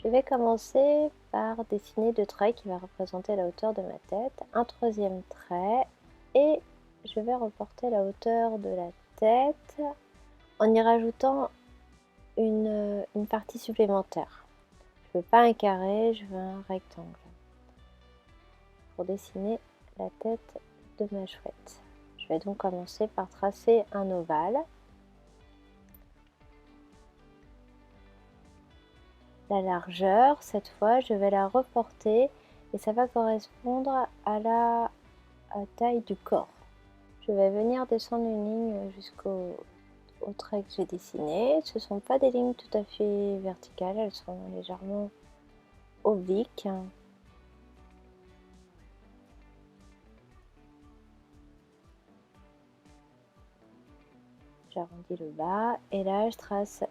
Je vais commencer par dessiner 2 traits qui va représenter la hauteur de ma tête, un troisième trait et je vais reporter la hauteur de la tête en y rajoutant une partie supplémentaire. Je veux pas un carré, je veux un rectangle pour dessiner la tête de ma chouette. Je vais donc commencer par tracer un ovale. La largeur, cette fois, je vais la reporter et ça va correspondre à la taille du corps. Je vais venir descendre une ligne jusqu'au trait que j'ai dessiné. Ce ne sont pas des lignes tout à fait verticales, elles sont légèrement obliques. J'arrondis le bas et là je trace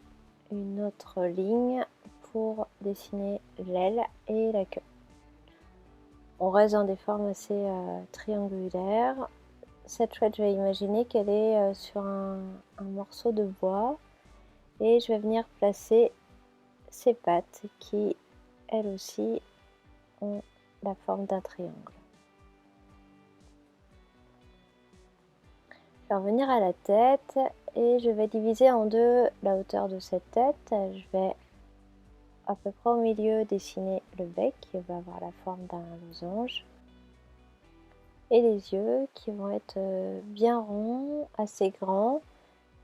une autre ligne pour dessiner l'aile et la queue. On reste dans des formes assez triangulaires. Cette chouette, je vais imaginer qu'elle est sur un morceau de bois et je vais venir placer ses pattes qui, elles aussi, ont la forme d'un triangle. Je vais revenir à la tête et je vais diviser en deux la hauteur de cette tête. Je vais à peu près au milieu dessiner le bec qui va avoir la forme d'un losange et les yeux qui vont être bien ronds, assez grands,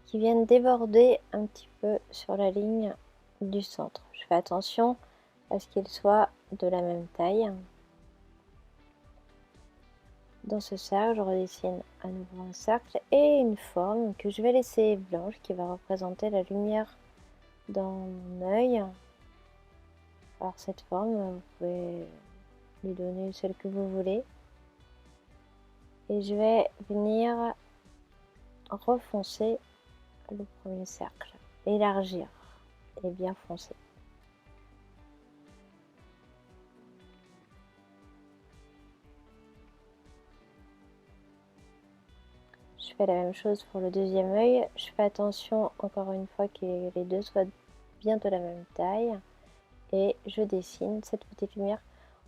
qui viennent déborder un petit peu sur la ligne du centre. Je fais attention à ce qu'ils soient de la même taille. Dans ce cercle, je redessine à nouveau un cercle et une forme que je vais laisser blanche qui va représenter la lumière dans mon œil. Alors cette forme, vous pouvez lui donner celle que vous voulez. Et je vais venir refoncer le premier cercle, élargir et bien foncer. Je fais la même chose pour le deuxième œil. Je fais attention encore une fois que les deux soient bien de la même taille. Et je dessine cette petite lumière.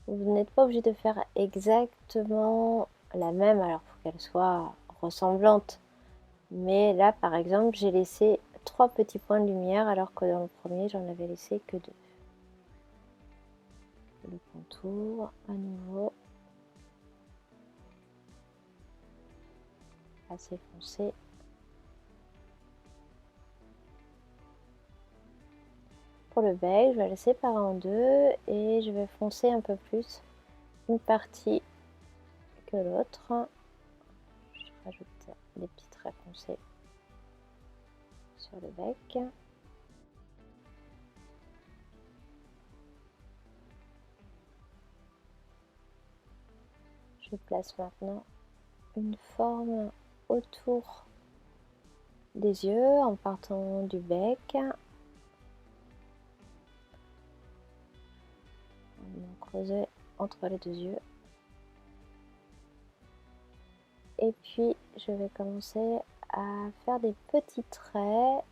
Vous n'êtes pas obligé de faire exactement la même, alors il faut qu'elle soit ressemblante. Mais là, par exemple, j'ai laissé 3 petits points de lumière alors que dans le premier, j'en avais laissé que 2. Le contour à nouveau. Assez foncé. Pour le bec, je vais le séparer en deux et je vais foncer un peu plus une partie que l'autre. Je rajoute des petits traits foncés sur le bec. Je place maintenant une forme autour des yeux en partant du bec. On va creuser entre les deux yeux. Et puis je vais commencer à faire des petits traits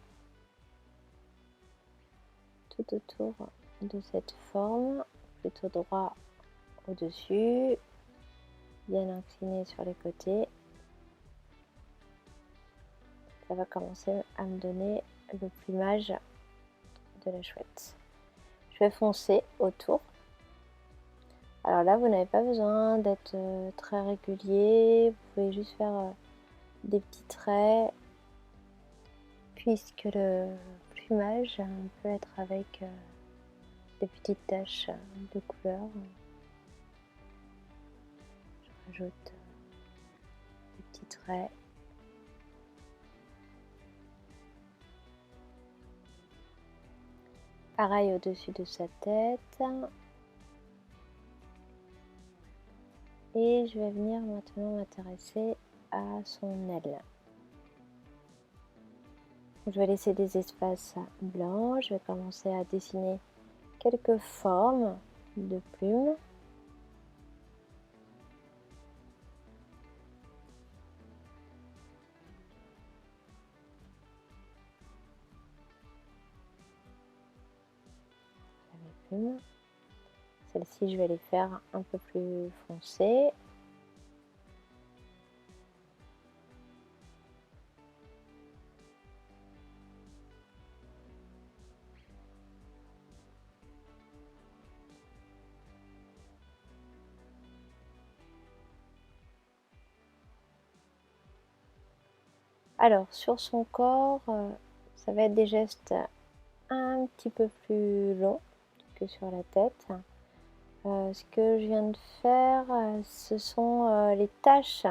tout autour de cette forme, plutôt droit au-dessus, bien incliné sur les côtés. Ça va commencer à me donner le plumage de la chouette. Je vais foncer autour. Alors là, vous n'avez pas besoin d'être très régulier, vous pouvez juste faire des petits traits, puisque le plumage peut être avec des petites taches de couleur. Je rajoute des petits traits. Pareil au-dessus de sa tête. Et je vais venir maintenant m'intéresser à son aile. Je vais laisser des espaces blancs. Je vais commencer à dessiner quelques formes de plumes. brunes. Celles-ci, je vais les faire un peu plus foncées. Alors, sur son corps, ça va être des gestes un petit peu plus longs que sur la tête. Ce que je viens de faire, ce sont les taches,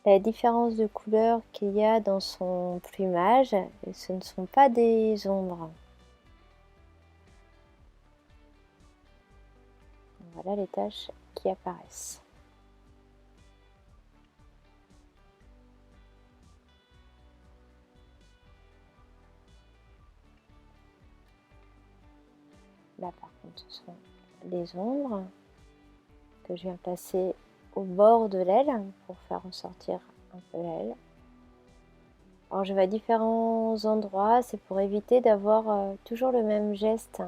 la différence de couleur qu'il y a dans son plumage, et ce ne sont pas des ombres. Voilà les taches qui apparaissent. Là par contre ce sont les ombres que je viens placer au bord de l'aile pour faire ressortir un peu l'aile. Alors je vais à différents endroits, c'est pour éviter d'avoir toujours le même geste.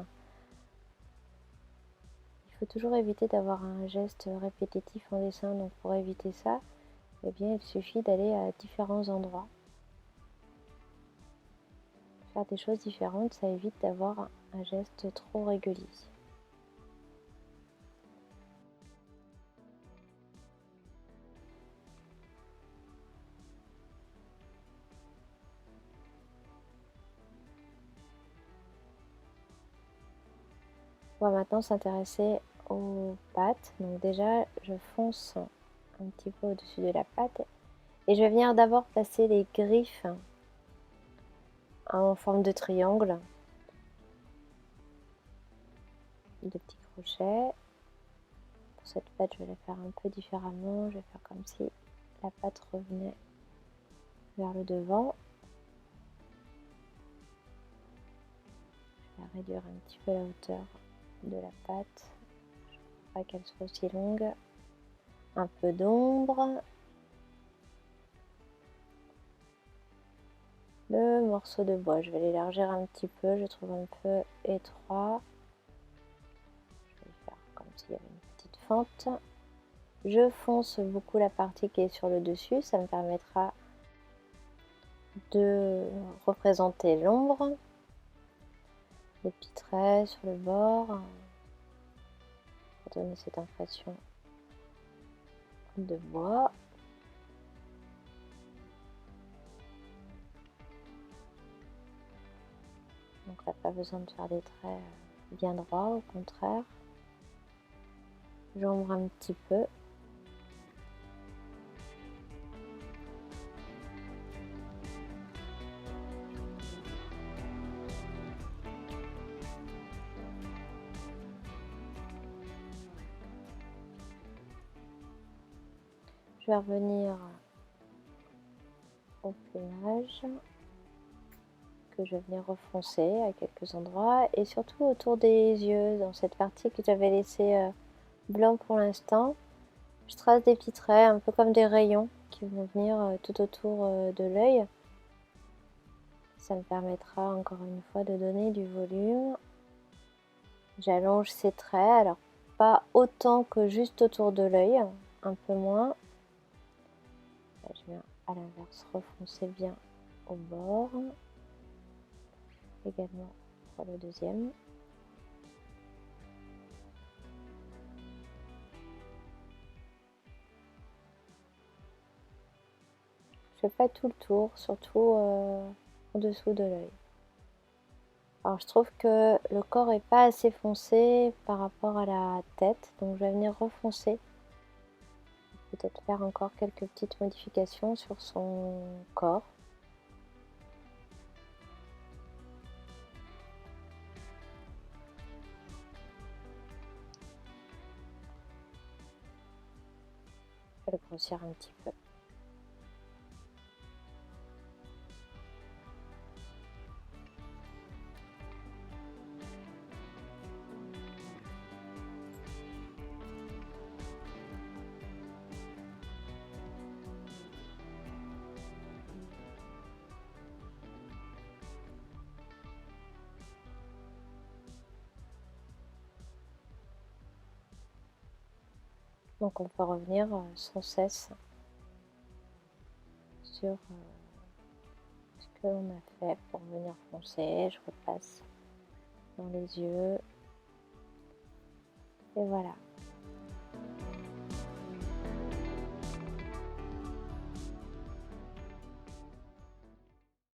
Il faut toujours éviter d'avoir un geste répétitif en dessin, donc pour éviter ça, eh bien il suffit d'aller à différents endroits. Faire des choses différentes, ça évite d'avoir un geste trop régulier. On va maintenant s'intéresser aux pattes. Donc déjà, je fonce un petit peu au-dessus de la patte et je vais venir d'abord placer les griffes en forme de triangle, de petits crochets. Pour cette patte, je vais la faire un peu différemment. Je vais faire comme si la patte revenait vers le devant. Je vais réduire un petit peu la hauteur de la patte. Je ne veux pas qu'elle soit aussi longue. Un peu d'ombre. Le morceau de bois, je vais l'élargir un petit peu, je trouve un peu étroit. Je vais faire comme s'il y avait une petite fente. Je fonce beaucoup la partie qui est sur le dessus, ça me permettra de représenter l'ombre. Les petits traits sur le bord, pour donner cette impression de bois. Donc là, pas besoin de faire des traits bien droits, au contraire. J'ombre un petit peu. Je vais revenir au plumage que je viens refoncer à quelques endroits et surtout autour des yeux, dans cette partie que j'avais laissée blanc pour l'instant. Je trace des petits traits un peu comme des rayons qui vont venir tout autour de l'œil. Ça me permettra encore une fois de donner du volume. J'allonge ces traits, alors pas autant que juste autour de l'œil, un peu moins. Là, je viens à l'inverse refoncer bien au bord. Également pour le deuxième. Je fais pas tout le tour, surtout en dessous de l'œil. Alors je trouve que le corps est pas assez foncé par rapport à la tête, donc je vais venir refoncer. Peut-être faire encore quelques petites modifications sur son corps. Je vais le grossir un petit peu. Donc on peut revenir sans cesse sur ce que l'on a fait pour venir foncer. Je repasse dans les yeux. Et voilà.